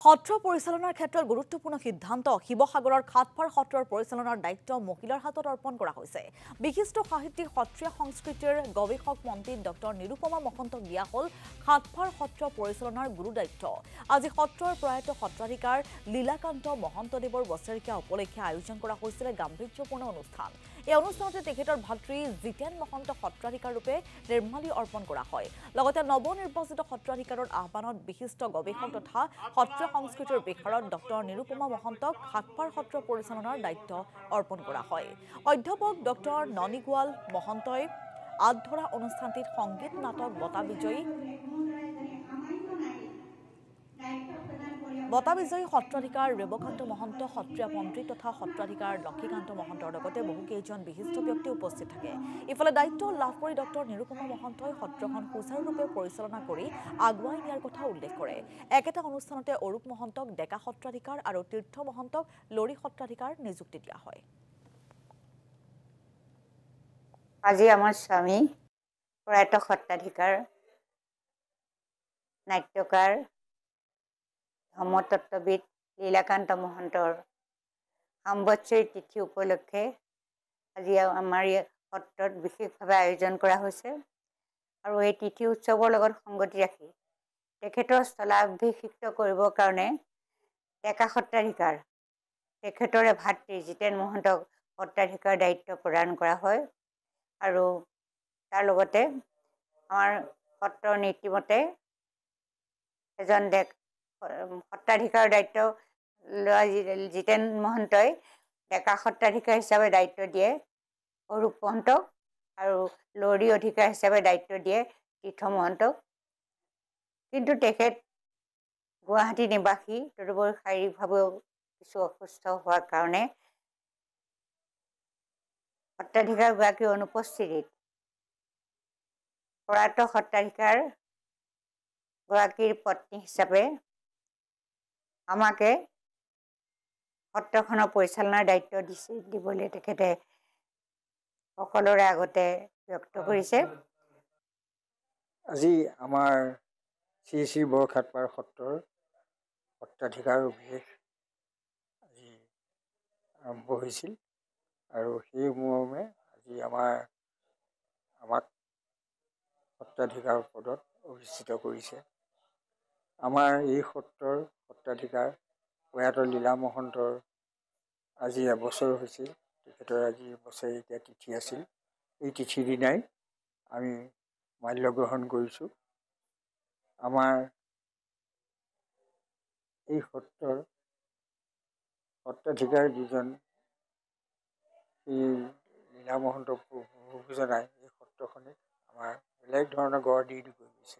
সত্ৰ পৰিচালনাৰ ক্ষেত্ৰত গুৰুত্বপূৰ্ণ সিদ্ধান্ত শিৱসাগৰৰ খাটপাৰ সত্ৰৰ পৰিচালনাৰ দায়িত্ব মহিলাৰ হাতত অৰ্পণ কৰা হৈছে। বিশিষ্ট সাহিত্যিক সত্ৰীয়া সংস্কৃতিৰ গৱেষক পণ্ডিত ডক্টৰ নিৰুপমা মহন্তক দিয়া হ'ল খাটপাৰ সত্ৰ পৰিচালনাৰ গুৰু দায়িত্ব। আজি সত্ৰৰ প্ৰয়াত সত্ৰাধিকাৰ লীলাকান্ত মহন্তদেৱৰ বছৰেকীয়া উপলক্ষে আয়োজন কৰা হৈছিল গাম্ভীৰ্যপূৰ্ণ অনুষ্ঠান। এই অনুষ্ঠানতে তেখেতৰ ভাতৃ জিতেন মহন্ত সত্ৰাধিকাৰ ৰূপে নিৰ্মালী অৰ্পণ কৰা হয়। লগতে নৱনিৰ্বাচিত সত্ৰাধিকাৰৰ আহ্বানত বিশিষ্ট গৱেষক তথা সত্ৰীয়া সংস্কৃতিৰ বিশাৰদ ডক্টৰ নিৰুপমা মহন্তক খাটপাৰ সত্ৰ পৰিচালনাৰ দায়িত্ব অৰ্পণ কৰা হয়। অধ্যাপক ডক্টৰ ননীগোৱাল মহন্তই আঁত ধৰা অনুষ্ঠানটিত সংগীত নাটক বঁটা বিজয়ী সত্ৰাধিকাৰ ৰেৱকান্ত মহন্ত, সত্ৰীয়া পণ্ডিত তথা সত্ৰাধিকাৰ লক্ষীকান্ত মহন্তৰ লগতে বহুকেইজন বিশিষ্ট ব্যক্তি উপস্থিত থাকে। ইফালে দায়িত্ব লাভ কৰি ডক্টৰ নিৰুপমা মহন্তই সত্ৰখন সুচাৰুৰূপে পৰিচালনা কৰি আগুৱাই নিয়াৰ কথা উল্লেখ কৰে। একেটা অনুষ্ঠানতে অৰূপ মহন্তক ডেকা সত্ৰাধিকাৰ আৰু তীৰ্থ মহন্তক লৰি সত্ৰাধিকাৰ নিযুক্তি দিয়া হয়। আজি আমাৰ স্বামী প্ৰয়াত সত্ৰাধিকাৰ নাট্যকাৰ ধৰ্মতত্ত্ববিদ লীলাকান্ত মহন্তৰ সাম্বৎসৰিক তিথি উপলক্ষে আজি আমাৰ এই সত্ৰত বিশেষভাৱে আয়োজন কৰা হৈছে। আৰু এই তিথি উৎসৱৰ লগত সংগতি ৰাখি তেখেতৰ স্থলাভিষিক্ত কৰিবৰ কাৰণে ডেকা সত্ৰাধিকাৰ তেখেতৰে ভাতৃ জিতেন মহন্তক সত্ৰাধিকাৰ দায়িত্ব প্ৰদান কৰা হয়। আৰু তাৰ লগতে আমাৰ সত্ৰৰ নীতিমতে এজন সত্ৰাধিকাৰৰ দায়িত্ব লোৱা জিতেন মহন্তই ডেকা সত্ৰাধিকাৰ হিচাপে দায়িত্ব দিয়ে অৰূপ মহন্তক, আৰু লৰি অধিকাৰ হিচাপে দায়িত্ব দিয়ে তীৰ্থ মহন্তক। কিন্তু তেখেত গুৱাহাটী নিবাসী, তদুপৰি শাৰীৰিকভাৱেও কিছু অসুস্থ হোৱাৰ কাৰণে সত্ৰাধিকাৰগৰাকীৰ অনুপস্থিতিত প্ৰয়াত সত্ৰাধিকাৰ গৰাকীৰ পত্নী হিচাপে আমাকে সত্ৰখনৰ পৰিচালনাৰ দায়িত্ব দিবলৈ তেখেতে সকলোৰে আগতে ব্যক্ত কৰিছে। আজি আমাৰ শ্ৰী শ্ৰী বৰখাটপাৰ সত্ৰৰ সত্ৰাধিকাৰ অভিষেক আজি আৰম্ভ হৈছিল, আৰু সেই মৰ্মে আজি আমাক সত্ৰাধিকাৰ পদত অধিষ্ঠিত কৰিছে। আমাৰ এই সত্ৰৰ সত্ৰাধিকাৰ প্ৰয়াত লীলা মহন্তৰ আজি এবছৰ হৈছিল। তেখেতৰ আজি বছৰেকীয়া তিথি আছিল। এই তিথিৰ দিনাই আমি মাল্য গ্ৰহণ কৰিছোঁ। আমাৰ এই সত্ৰৰ সত্ৰাধিকাৰ যিজন এই লীলা মহন্ত প্ৰভুজনাই এই সত্ৰখনিক আমাৰ বেলেগ ধৰণৰ গঢ় দি গৈছে।